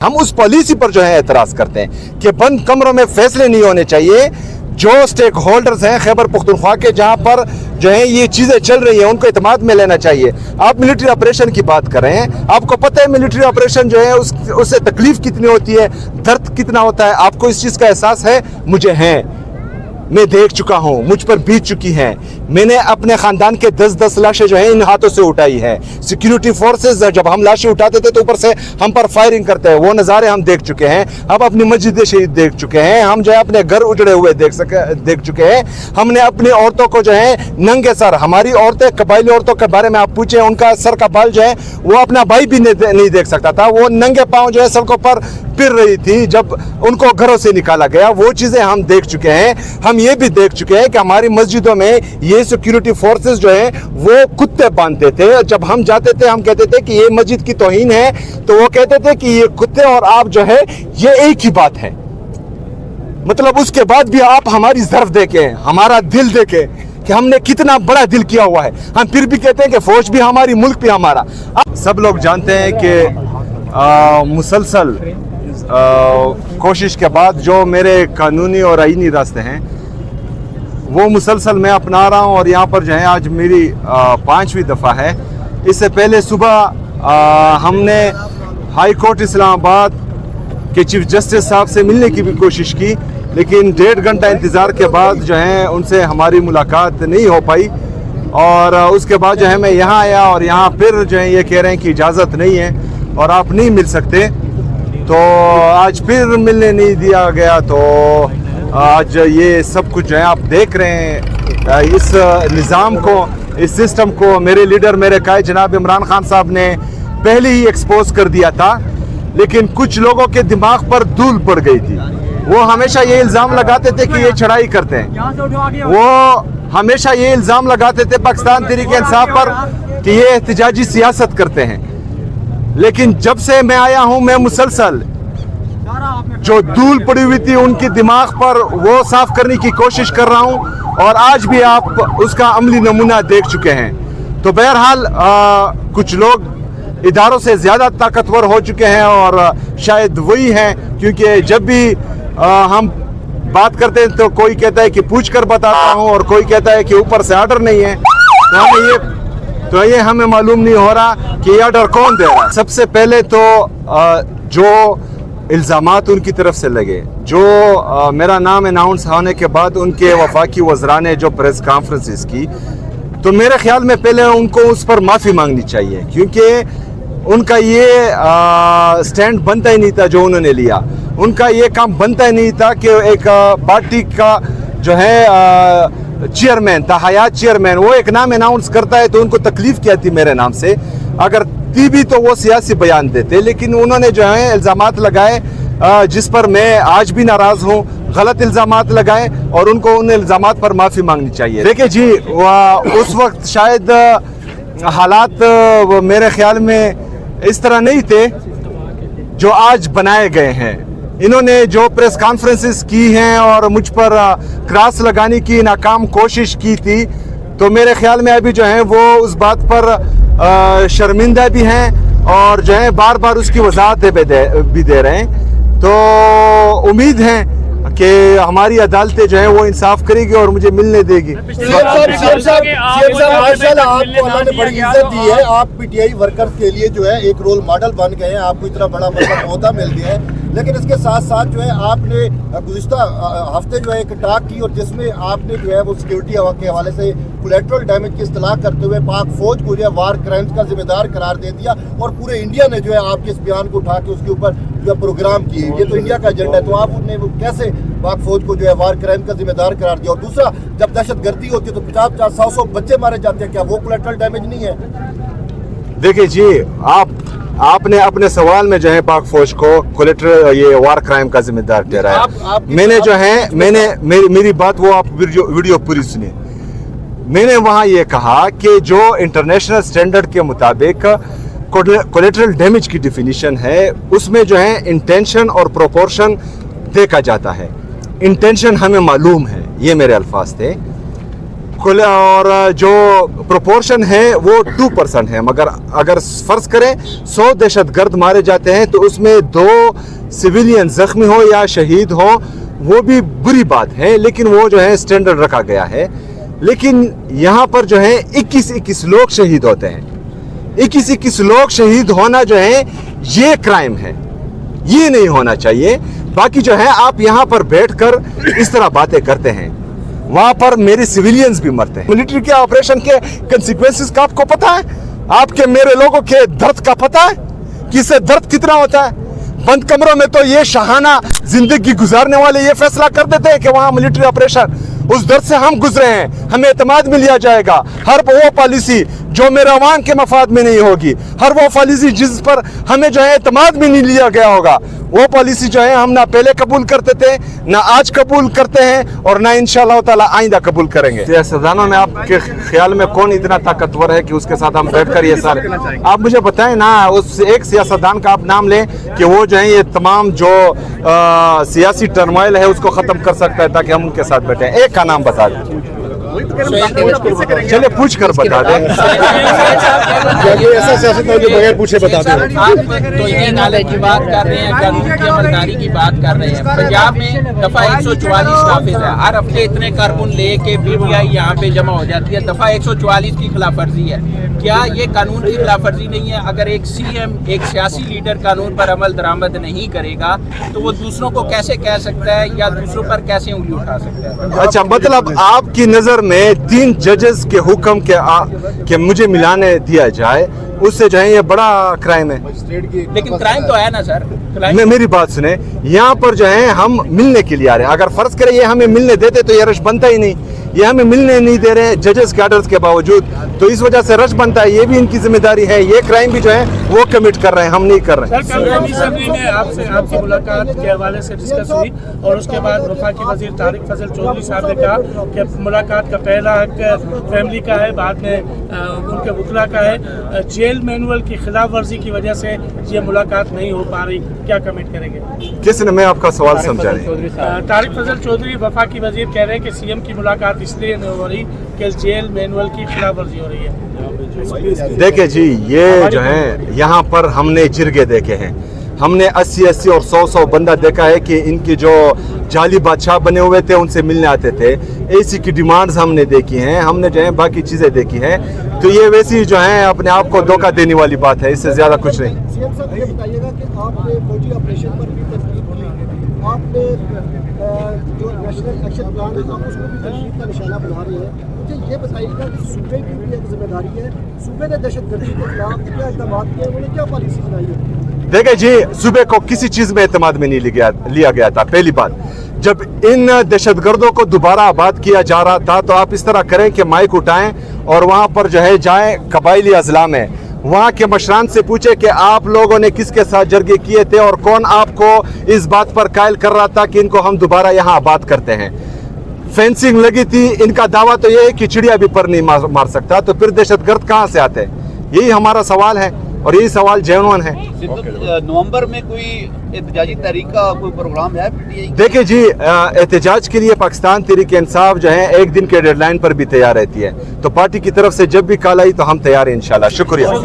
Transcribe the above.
ہم اس پالیسی پر جو ہے اعتراض کرتے ہیں کہ بند کمروں میں فیصلے نہیں ہونے چاہیے. جو سٹیک ہولڈرز ہیں خیبر پختونخوا کے, جہاں پر جو ہے یہ چیزیں چل رہی ہیں, ان کو اعتماد میں لینا چاہیے. آپ ملٹری آپریشن کی بات کر رہے ہیں, آپ کو پتہ ہے ملٹری آپریشن جو ہے اس سے تکلیف کتنی ہوتی ہے, درد کتنا ہوتا ہے. آپ کو اس چیز کا احساس ہے؟ مجھے ہے, میں دیکھ چکا ہوں, مجھ پر بیت چکی ہیں. میں نے اپنے خاندان کے 10 لاشیں جو ہیں ان ہاتھوں سے اٹھائی ہیں. سیکیورٹی فورسز جب ہم لاشیں اٹھاتے تھے تو اوپر سے ہم پر فائرنگ کرتے ہیں. وہ نظارے ہم دیکھ چکے ہیں. ہم اپنی مسجد شہید دیکھ چکے ہیں. ہم جو ہے اپنے گھر اجڑے ہوئے دیکھ چکے ہیں. ہم نے اپنی عورتوں کو جو ہے ننگے سر, ہماری عورتیں, قبائلی عورتوں کے بارے میں آپ پوچھیں, ان کا سر کا بال جو ہے وہ اپنا بھائی بھی نہیں دیکھ سکتا تھا. وہ ننگے پاؤں جو ہے سڑکوں پر پھر رہی تھی جب ان کو گھروں سے نکالا گیا. وہ چیزیں ہم دیکھ چکے ہیں. ہم یہ بھی دیکھ چکے ہیں کہ ہماری مسجدوں میں یہ سیکیورٹی فورسز جو ہیں وہ کتے باندھتے تھے. جب ہم جاتے تھے ہم کہتے تھے کہ یہ مسجد کی توہین ہے, تو وہ کہتے تھے کہ یہ کتے اور آپ جو ہے یہ ایک ہی بات ہے. مطلب اس کے بعد بھی آپ ہماری ظرف دیکھیں, ہمارا دل دیکھیں کہ ہم نے کتنا بڑا دل کیا ہوا ہے. ہم پھر بھی کہتے ہیں کہ فوج بھی ہماری, ملک بھی ہمارا. سب لوگ جانتے ہیں کہ مسلسل کوشش کے بعد جو میرے قانونی اور آئینی راستے ہیں وہ مسلسل میں اپنا رہا ہوں. اور یہاں پر جو ہے آج میری 5ویں دفعہ ہے. اس سے پہلے صبح ہم نے ہائی کورٹ اسلام آباد کے چیف جسٹس صاحب سے ملنے کی بھی کوشش کی, لیکن 1.5 گھنٹہ انتظار کے بعد جو ہے ان سے ہماری ملاقات نہیں ہو پائی. اور اس کے بعد جو ہے میں یہاں آیا اور یہاں پھر جو ہے یہ کہہ رہے ہیں کہ اجازت نہیں ہے اور آپ نہیں مل سکتے. تو آج پھر ملنے نہیں دیا گیا. تو آج یہ سب کچھ جو ہے آپ دیکھ رہے ہیں, اس نظام کو, اس سسٹم کو میرے لیڈر, میرے قائد جناب عمران خان صاحب نے پہلے ہی ایکسپوز کر دیا تھا. لیکن کچھ لوگوں کے دماغ پر دھول پڑ گئی تھی. وہ ہمیشہ یہ الزام لگاتے تھے کہ یہ چڑھائی کرتے ہیں. وہ ہمیشہ یہ الزام لگاتے تھے پاکستان تحریک انصاف پر کہ یہ احتجاجی سیاست کرتے ہیں. لیکن جب سے میں آیا ہوں میں مسلسل جو دھول پڑی ہوئی تھی ان کی دماغ پر وہ صاف کرنے کی کوشش کر رہا ہوں. اور آج بھی آپ اس کا عملی نمونہ دیکھ چکے ہیں. تو بہرحال کچھ لوگ اداروں سے زیادہ طاقتور ہو چکے ہیں اور شاید وہی ہیں, کیونکہ جب بھی ہم بات کرتے ہیں تو کوئی کہتا ہے کہ پوچھ کر بتاتا ہوں اور کوئی کہتا ہے کہ اوپر سے آرڈر نہیں ہے. تو یہ ہمیں معلوم نہیں ہو رہا کہ یہ آرڈر کون دے رہا ہے. سب سے پہلے تو جو الزامات ان کی طرف سے لگے, جو میرا نام اناؤنس ہونے کے بعد ان کے وفاقی وزراء نے جو پریس کانفرنسز کی, تو میرے خیال میں پہلے ان کو اس پر معافی مانگنی چاہیے, کیونکہ ان کا یہ سٹینڈ بنتا ہی نہیں تھا جو انہوں نے لیا. ان کا یہ کام بنتا ہی نہیں تھا کہ ایک پارٹی کا جو ہے چیئرمین تھا, حیات چیئرمین, وہ ایک نام اناؤنس کرتا ہے تو ان کو تکلیف کیا تھی میرے نام سے. اگر تھی بھی تو وہ سیاسی بیان دیتے, لیکن انہوں نے جو ہے الزامات لگائے جس پر میں آج بھی ناراض ہوں. غلط الزامات لگائے اور ان کو ان الزامات پر معافی مانگنی چاہیے. دیکھیں جی, اس وقت شاید حالات میرے خیال میں اس طرح نہیں تھے جو آج بنائے گئے ہیں. انہوں نے جو پریس کانفرنسز کی ہیں اور مجھ پر کراس لگانے کی ناکام کوشش کی تھی, تو میرے خیال میں ابھی جو ہے وہ اس بات پر شرمندہ بھی ہیں اور جو ہے بار بار اس کی وضاحت بھی دے رہے ہیں. تو امید ہے کہ ہماری عدالتیں جو ہیں وہ انصاف کرے گی اور مجھے ملنے دے گی. آپ کو اللہ نے بڑی عزت دی ہے, آپ پی ٹی آئی ورکرز کے لیے جو ہے ایک رول ماڈل بن گئے ہیں, آپ کو اتنا بڑا عہدہ مل گیا ہے. لیکن اس کے ساتھ ساتھ جو ہے آپ نے گزشتہ ہفتے جو ہے ایک ٹاک کی اور جس میں آپ نے جو ہے وہ سیکیورٹی کے حوالے سے کولیٹرل ڈیمیج کی اصطلاح کرتے ہوئے پاک فوج کو جو ہے وار کرائمز کا ذمہ دار قرار دے دیا, اور پورے انڈیا نے جو ہے آپ کے اس بیان کو اٹھا کے اس کے اوپر جو ہے پروگرام کیے. یہ تو انڈیا کا ایجنڈا ہے, تو آپ نے وہ کیسے پاک فوج کو جو ہے وار کرائم کا ذمہ دار قرار دیا؟ اور دوسرا, جب دہشت گردی ہوتی ہے تو 50-100 بچے مارے جاتے ہیں, کیا وہ کولیٹرل ڈیمیج نہیں ہے؟ دیکھیں جی, آپ نے اپنے سوال میں جو ہے پاک فوج کو کولیٹرل یہ وار کرائم کا ذمہ دار ٹھہرایا. میں نے جو ہے میری بات وہ آپ ویڈیو پوری سنیے. میں نے وہاں یہ کہا کہ جو انٹرنیشنل سٹینڈرڈ کے مطابق کولیٹرل ڈیمیج کی ڈیفینیشن ہے اس میں جو ہے انٹینشن اور پروپورشن دیکھا جاتا ہے. انٹینشن ہمیں معلوم ہے, یہ میرے الفاظ تھے. اور جو پروپورشن ہے وہ 2% ہے، مگر اگر فرض کریں 100 دہشت گرد مارے جاتے ہیں تو اس میں 2 سویلین زخمی ہو یا شہید ہو، وہ بھی بری بات ہے، لیکن وہ جو ہے سٹینڈرڈ رکھا گیا ہے۔ لیکن یہاں پر جو ہے 21 لوگ شہید ہوتے ہیں، 21 لوگ شہید ہونا جو ہے یہ کرائم ہے، یہ نہیں ہونا چاہیے۔ باقی جو ہے آپ یہاں پر بیٹھ کر اس طرح باتیں کرتے ہیں، وہاں پر میرے سویلینز بھی مرتے ہیں۔ ملٹری کے آپریشن کے کنسیکوینسز کا آپ کو پتا ہے؟ آپ کے میرے لوگوں کے درد کا پتا ہے کہ اس سے درد کتنا ہوتا ہے؟ بند کمروں میں تو یہ شاہانہ زندگی گزارنے والے یہ فیصلہ کر دیتے ہیں کہ وہاں ملٹری آپریشن، اس درد سے ہم گزرے ہیں، ہمیں اعتماد میں لیا جائے گا۔ ہر وہ پالیسی جو میرے عوام کے مفاد میں نہیں ہوگی، ہر وہ پالیسی جس پر ہمیں جو ہے اعتماد میں نہیں لیا گیا ہوگا، وہ پالیسی جو ہے ہم نہ پہلے قبول کرتے تھے، نہ آج قبول کرتے ہیں، اور نہ انشاءاللہ تعالی آئندہ قبول کریں گے۔ سیاستدانوں میں آپ کے خیال میں کون اتنا طاقتور ہے کہ اس کے ساتھ ہم بیٹھ کر یہ سارے، آپ مجھے بتائیں نا، اس ایک سیاستدان کا آپ نام لیں کہ وہ جو ہے یہ تمام جو سیاسی ٹرمائل ہے اس کو ختم کر سکتا ہے تاکہ ہم ان کے ساتھ بیٹھیں۔ ایک کا نام بتا دیں، چلے پوچھ کر بتا دیں۔ ایسا سیاست جو بغیر پوچھے بتا دیں۔ آپ توہین علیہ کی بات کر رہے ہیں، قانون کی عملداری کی بات کر رہے ہیں۔ پنجاب میں دفعہ 144 نافذ ہے، ہر ہفتے اتنے کارکن لے کے PTI یہاں پہ جمع ہو جاتی ہے، دفعہ 144 کی خلاف ورزی ہے۔ کیا یہ قانون کی خلاف ورزی نہیں ہے؟ اگر ایک CM، ایک سیاسی لیڈر قانون پر عمل درآمد نہیں کرے گا تو وہ دوسروں کو کیسے کہہ سکتا ہے یا دوسروں پر کیسے انگلی اٹھا سکتا ہے؟ اچھا، مطلب آپ کی نظر میں 3 ججز کے حکم کے مجھے ملانے دیا جائے، اس سے جو ہے یہ بڑا کرائم ہے؟ لیکن کرائم تو ہے نا سر۔ میری بات سنیں، یہاں پر جو ہے ہم ملنے کے لیے آ رہے ہیں، اگر فرض کریں یہ ہمیں ملنے دیتے تو یہ رش بنتا ہی نہیں، یہ ہمیں ملنے نہیں دے رہے ہیں ججز کے آرڈرز کے باوجود، تو اس وجہ سے رش بنتا ہے، یہ بھی ان کی ذمہ داری ہے، یہ کرائم بھی جو ہے وہ کمٹ کر رہے ہیں، ہم نہیں کر رہے ہیں۔ سر، کل اسمبلی میں آپ کی ملاقات کے حوالے سے ڈسکس ہوئی اور اس کے بعد وفاقی وزیر طارق فضل چودھری صاحب نے کہا کہ ملاقات کا پہلا حق فیملی کا ہے، بعد میں ان کے وکلا کا ہے۔ جیل مینول کی خلاف ورزی کی وجہ سے یہ ملاقات نہیں ہو پا رہی، کیا کمنٹ کریں گے؟ کس نے؟ میں آپ کا سوال سمجھا نہیں۔ طارق فضل چودھری وفاقی وزیر کہہ رہے ہیں کہ CM کی ملاقات اس لیے نہیں ہو رہی کہ جیل مینول کی خلاف ورزی ہو رہی ہے۔ دیکھیں جی، یہ جو ہے یہاں پر ہم نے جرگے دیکھے ہیں، ہم نے 80 اور 100 بندہ دیکھا ہے کہ ان کی جو جعلی بادشاہ بنے ہوئے تھے ان سے ملنے آتے تھے، AC کی ڈیمانڈز ہم نے دیکھی ہیں، ہم نے جو ہے باقی چیزیں دیکھی ہیں، تو یہ ویسی جو ہے اپنے آپ کو دھوکہ دینے والی بات ہے، اس سے زیادہ کچھ نہیں۔ CM صاحب یہ بتائیے گا کہ آپ نے فوجی آپریشن پر بھی تنقید کی، آپ نے جو نیشنل ایکشن پلان ہے آپ اس کو بھی تنقید کا نشانہ بنا رہے ہیں، مجھے یہ بتائیے گا کہ صوبے کی بھی ایک ذمہ داری ہے، صوبے نے دہشت گردی کے خلاف کیا اقدامات کیے، انہوں نے کیا پالیسی بنائی ہے؟ دیکھیں جی، صوبے کو کسی چیز میں اعتماد میں نہیں لیا گیا تھا۔ پہلی بات، جب ان دہشت گردوں کو دوبارہ آباد کیا جا رہا تھا تو آپ اس طرح کریں کہ مائک اٹھائیں اور وہاں پر جو ہے جائیں، قبائلی اضلاع میں وہاں کے مشران سے پوچھے کہ آپ لوگوں نے کس کے ساتھ جرگے کیے تھے اور کون آپ کو اس بات پر قائل کر رہا تھا کہ ان کو ہم دوبارہ یہاں آباد کرتے ہیں۔ فینسنگ لگی تھی، ان کا دعویٰ تو یہ ہے کہ چڑیا بھی پر نہیں مار سکتا، تو پھر دہشت گرد کہاں سے آتے ہیں؟ یہی ہمارا سوال ہے اور یہی سوال جینوئن ہے۔ نومبر میں کوئی احتجاجی تحریک کا کوئی پروگرام ہے PTI؟ دیکھیں جی، احتجاج کے لیے پاکستان تحریک انصاف جو ہے 1 دن کے ڈیڈ لائن پر بھی تیار رہتی ہے، تو پارٹی کی طرف سے جب بھی کال آئی تو ہم تیار ہیں انشاءاللہ۔ شکریہ۔